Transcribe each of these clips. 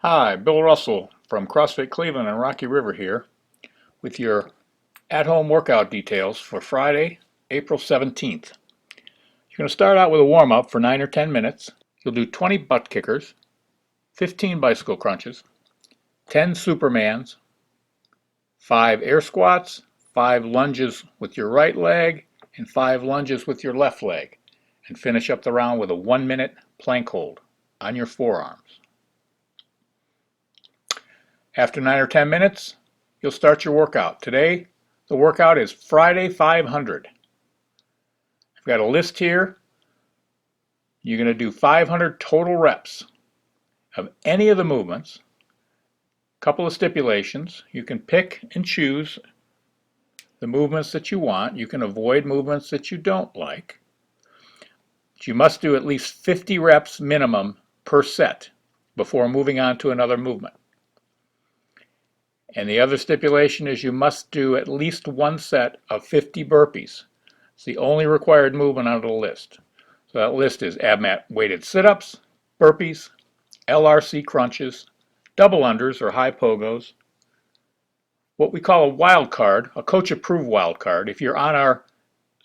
Hi, Bill Russell from CrossFit Cleveland and Rocky River here with your at-home workout details for Friday, April 17th. You're going to start out with a warm-up for 9 or 10 minutes. You'll do 20 butt kickers, 15 bicycle crunches, 10 supermans, 5 air squats, 5 lunges with your right leg, and 5 lunges with your left leg. And finish up the round with a 1-minute plank hold on your forearms. After 9 or 10 minutes, you'll start your workout. Today, the workout is Friday 500. I've got a list here. You're going to do 500 total reps of any of the movements. A couple of stipulations. You can pick and choose the movements that you want. You can avoid movements that you don't like. But you must do at least 50 reps minimum per set before moving on to another movement. And the other stipulation is you must do at least one set of 50 burpees. It's the only required movement out of the list. So that list is ab mat weighted sit-ups, burpees, LRC crunches, double unders or high pogos, what we call a wild card, a coach approved wild card. If you're on our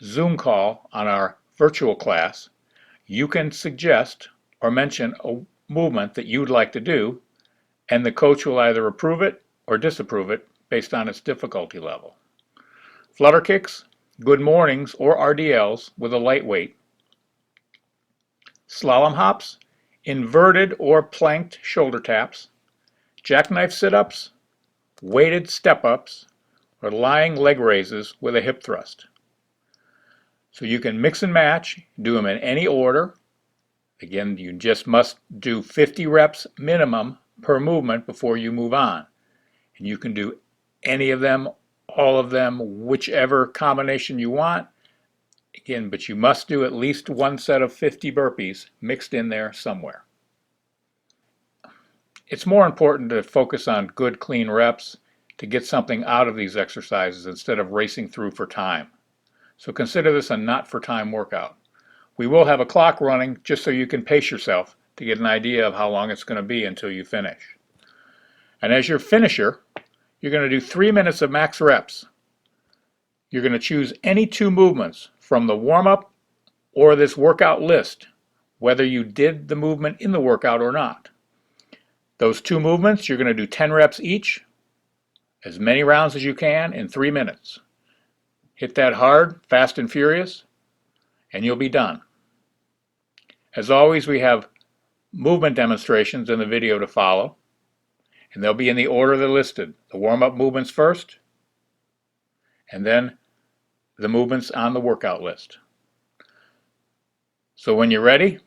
Zoom call on our virtual class, you can suggest or mention a movement that you'd like to do, and the coach will either approve it or disapprove it based on its difficulty level. Flutter kicks, good mornings or RDLs with a light weight. Slalom hops, inverted or planked shoulder taps, jackknife sit-ups, weighted step-ups, or lying leg raises with a hip thrust. So you can mix and match, do them in any order. Again, you just must do 50 reps minimum per movement before you move on. And you can do any of them, all of them, whichever combination you want. Again, but you must do at least one set of 50 burpees mixed in there somewhere. It's more important to focus on good, clean reps to get something out of these exercises instead of racing through for time. So consider this a not for time workout. We will have a clock running just so you can pace yourself to get an idea of how long it's going to be until you finish. And as your finisher, you're going to do 3 minutes of max reps. You're going to choose any two movements from the warm-up or this workout list, whether you did the movement in the workout or not. Those two movements, you're going to do 10 reps each, as many rounds as you can in 3 minutes. Hit that hard, fast and furious, and you'll be done. As always, we have movement demonstrations in the video to follow, and they'll be in the order they're listed. The warm-up movements first, and then the movements on the workout list. So when you're ready,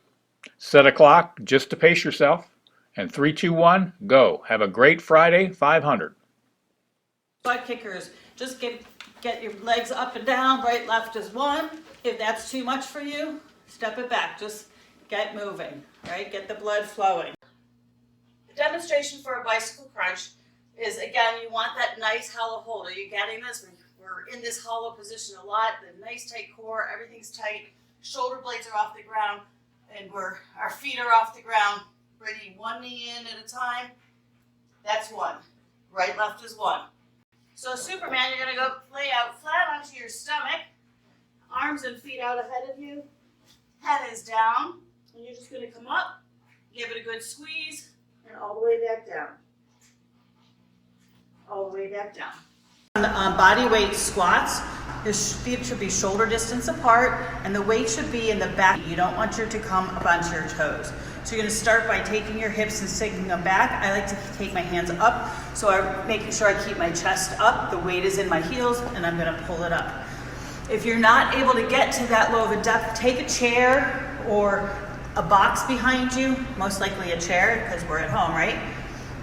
set a clock just to pace yourself, and 3, 2, 1, go. Have a great Friday 500. Butt kickers, just get your legs up and down, right, left is one. If that's too much for you, step it back, just get moving, right, get the blood flowing. The demonstration for a bicycle crunch is, again, you want that nice hollow hold. Are you getting this? We're in this hollow position a lot, the nice tight core, everything's tight, shoulder blades are off the ground, and our feet are off the ground, bringing one knee in at a time. That's one. Right, left is one. So Superman, you're going to go lay out flat onto your stomach, arms and feet out ahead of you, head is down, and you're just going to come up, give it a good squeeze, and all the way back down. All the way back down. On body weight squats, your feet should be shoulder distance apart, and the weight should be in the back. You don't want you to come up onto your toes. So you're going to start by taking your hips and sinking them back. I like to take my hands up, so I'm making sure I keep my chest up. The weight is in my heels, and I'm going to pull it up. If you're not able to get to that low of a depth, take a chair or a box behind you, most likely a chair because we're at home, right?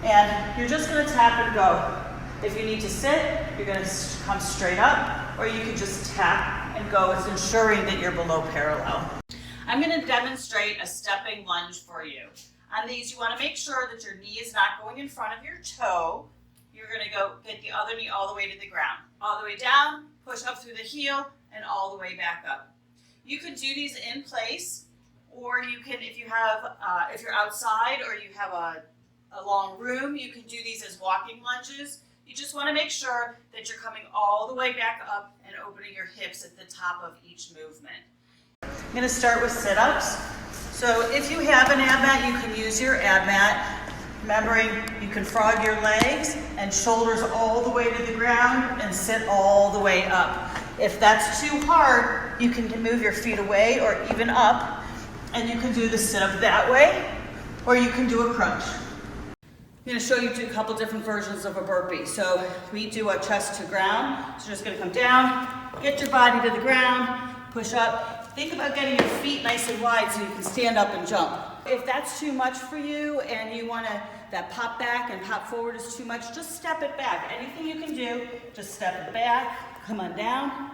And you're just going to tap and go. If you need to sit, you're going to come straight up, or you can just tap and go. It's ensuring that you're below parallel. I'm going to demonstrate a stepping lunge for you. On these, you want to make sure that your knee is not going in front of your toe. You're going to go get the other knee all the way to the ground. All the way down, push up through the heel, and all the way back up. You can do these in place, or you can, if you're outside or you have a a long room, you can do these as walking lunges. You just want to make sure that you're coming all the way back up and opening your hips at the top of each movement. I'm going to start with sit-ups. So if you have an ab mat, you can use your ab mat. Remembering you can frog your legs and shoulders all the way to the ground and sit all the way up. If that's too hard, you can move your feet away or even up, and you can do the sit-up that way, or you can do a crunch. I'm going to show you a couple different versions of a burpee. So we do a chest to ground. So you're just going to come down, get your body to the ground, push up. Think about getting your feet nice and wide so you can stand up and jump. If that's too much for you and you want to, that pop back and pop forward is too much, just step it back. Anything you can do, just step it back, come on down,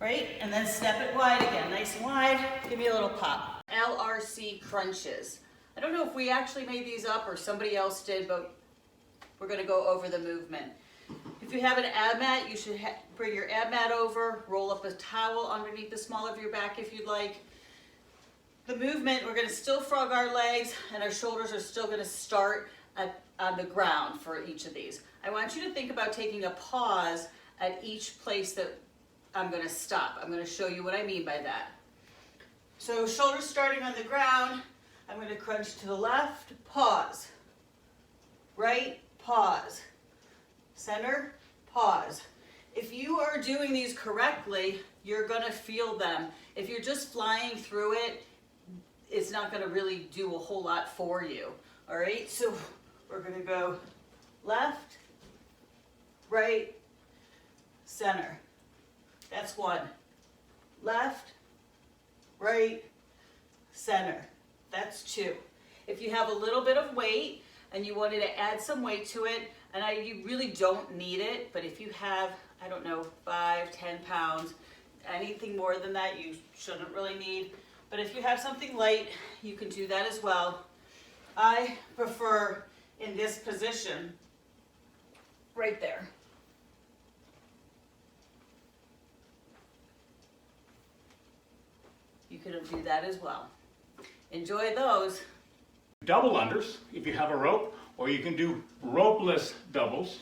right? And then step it wide again, nice and wide. Give me a little pop. LRC crunches. I don't know if we actually made these up or somebody else did, but we're going to go over the movement. If you have an ab mat, you should bring your ab mat over, roll up a towel underneath the small of your back if you'd like. The movement, we're going to still frog our legs and our shoulders are still going to start on the ground for each of these. I want you to think about taking a pause at each place that I'm going to stop. I'm going to show you what I mean by that. So shoulders starting on the ground. I'm going to crunch to the left, pause. Right, pause. Center, pause. If you are doing these correctly, you're going to feel them. If you're just flying through it, it's not going to really do a whole lot for you. All right, so we're going to go left, right, center. That's one. Left, right, center. That's two. If you have a little bit of weight and you wanted to add some weight to it, and you really don't need it, but if you have, I don't know, 5, 10 pounds, anything more than that you shouldn't really need. But if you have something light, you can do that as well. I prefer in this position, right there. You can do that as well. Enjoy those. Double unders if you have a rope, or you can do ropeless doubles.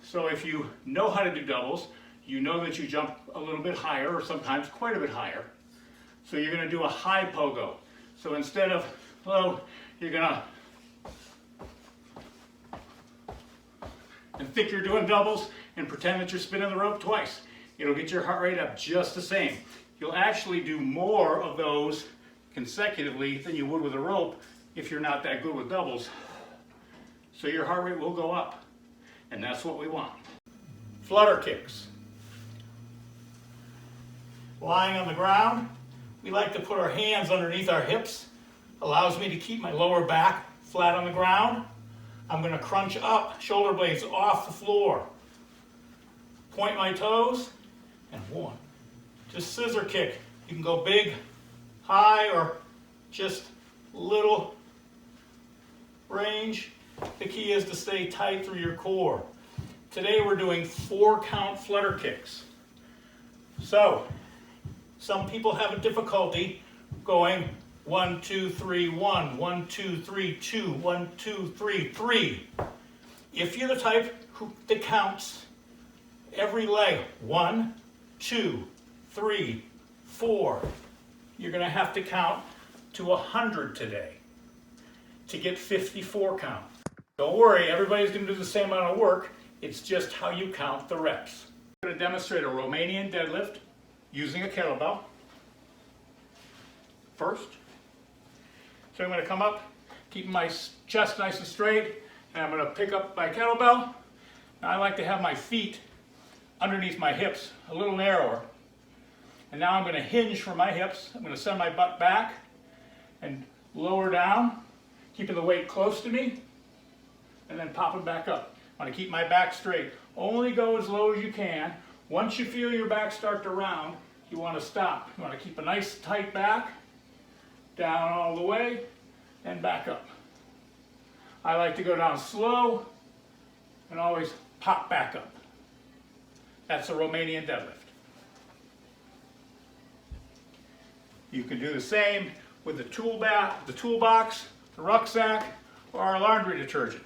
So if you know how to do doubles, you know that you jump a little bit higher or sometimes quite a bit higher. So you're going to do a high pogo. So instead of low, you're going to and think you're doing doubles and pretend that you're spinning the rope twice. It'll get your heart rate up just the same. You'll actually do more of those consecutively than you would with a rope if you're not that good with doubles. So your heart rate will go up, and that's what we want. Flutter kicks. Lying on the ground, we like to put our hands underneath our hips. Allows me to keep my lower back flat on the ground. I'm going to crunch up, shoulder blades off the floor. Point my toes, and one. Just scissor kick. You can go big, high, or just little range. The key is to stay tight through your core. Today we're doing 4-count flutter kicks. So, some people have a difficulty going 1, 2, 3, 1, 1, 2, 3, 2, 1, 2, 3, 3. If you're the type that counts every leg, 1, 2, 3, 4, you're going to have to count to 100 today to get 54 count. Don't worry, everybody's going to do the same amount of work. It's just how you count the reps. I'm going to demonstrate a Romanian deadlift using a kettlebell first. So I'm going to come up, keep my chest nice and straight, and I'm going to pick up my kettlebell. Now I like to have my feet underneath my hips, a little narrower. And now I'm going to hinge from my hips. I'm going to send my butt back and lower down, keeping the weight close to me, and then pop it back up. I want to keep my back straight. Only go as low as you can. Once you feel your back start to round, you want to stop. You want to keep a nice tight back, down all the way, and back up. I like to go down slow and always pop back up. That's a Romanian deadlift. You can do the same with the toolbox, the rucksack, or our laundry detergent.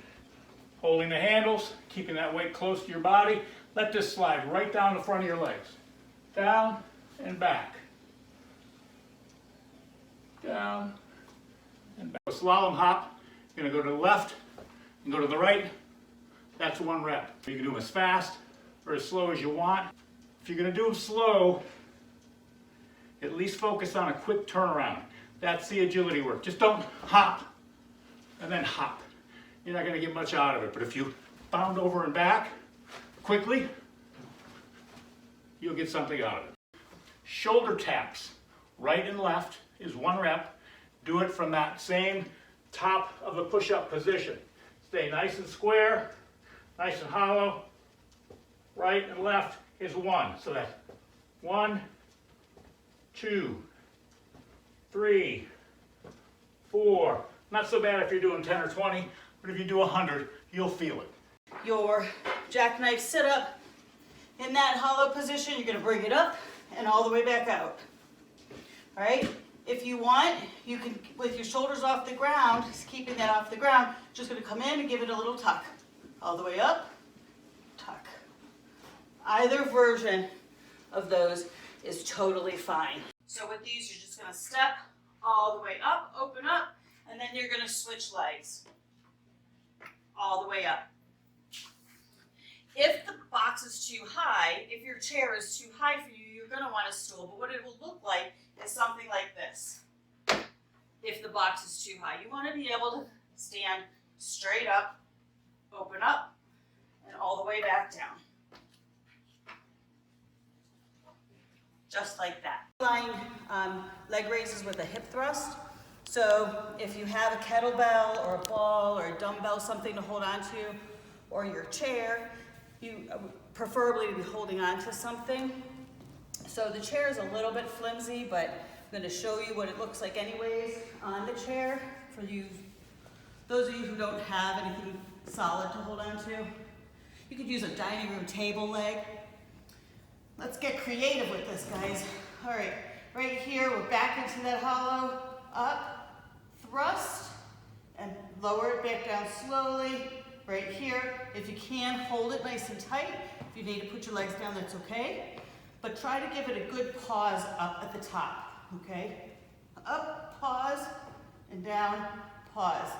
Holding the handles, keeping that weight close to your body. Let this slide right down the front of your legs. Down and back. Down and back. Slalom hop. You're going to go to the left and go to the right. That's 1 rep. You can do them as fast or as slow as you want. If you're going to do them slow, at least focus on a quick turnaround. That's the agility work. Just don't hop and then hop. You're not going to get much out of it. But if you bound over and back quickly, you'll get something out of it. Shoulder taps, right and left, is 1 rep. Do it from that same top of the push-up position. Stay nice and square, nice and hollow. Right and left is 1. So that's 1, 2, 3, 4. Not so bad if you're doing 10 or 20, but if you do 100, you'll feel it. Your jackknife sit-up, in that hollow position, you're going to bring it up and all the way back out. All right? If you want, you can, with your shoulders off the ground, just keeping that off the ground, just going to come in and give it a little tuck. All the way up, tuck. Either version of those is totally fine. So with these, you're just going to step all the way up, open up, and then you're going to switch legs all the way up. If the box is too high, if your chair is too high for you, you're going to want a stool. But what it will look like is something like this. If the box is too high, you want to be able to stand straight up, open up, and all the way back down. Just like that. Line leg raises with a hip thrust. So if you have a kettlebell or a ball or a dumbbell, something to hold on to, or your chair, you preferably to be holding on to something. So the chair is a little bit flimsy, but I'm going to show you what it looks like anyways on the chair for you, those of you who don't have anything solid to hold on to. You could use a dining room table leg. Let's get creative with this, guys. All right, right here, we're back into that hollow, up, thrust, and lower it back down slowly. Right here, if you can, hold it nice and tight. If you need to put your legs down, that's okay. But try to give it a good pause up at the top, okay? Up, pause, and down, pause.